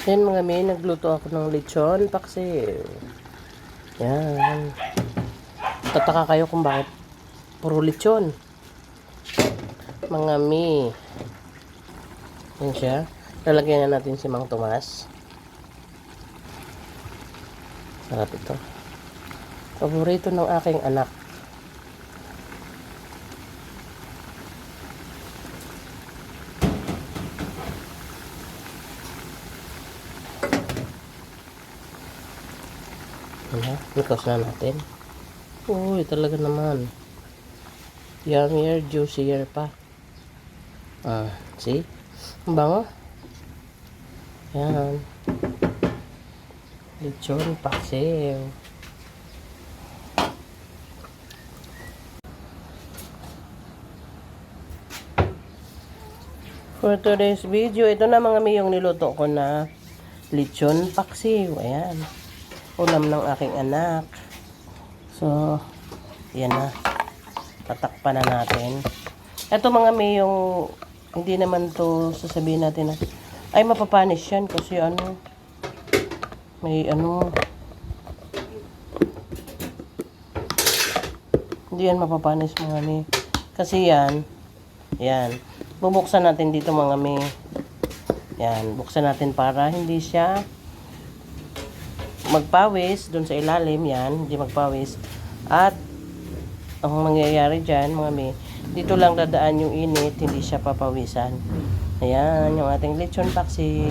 Yan mga may, nagluto ako ng lechon paksiw. Yan. Tataka kayo kung bakit puro lechon. Mga may. Yan siya. Lalagyan na natin si Mang Tomas. Sarap ito. Paborito ng aking anak. Nikos na natin. Uy, talaga naman. Yummier, juicier pa. See? Ang bango. Yan. Lechon paksiw. For today's video, ito na mga may yung niluto ko na lechon paksiw. Ayan. Ulam ng aking anak. So, yan na. Tatakpan na natin. Ito mga may yung hindi naman to sasabihin natin na ay mapapanis yan kasi may hindi yan mapapanis mga may. Kasi yan bubuksan natin dito mga may. Yan, buksan natin para hindi siya magpawis dun sa ilalim. Yan, hindi magpawis. At ang mangyayari dyan mga may, dito lang dadaan yung init, hindi siya papawisan. Ayan, yung ating lechon paksiw.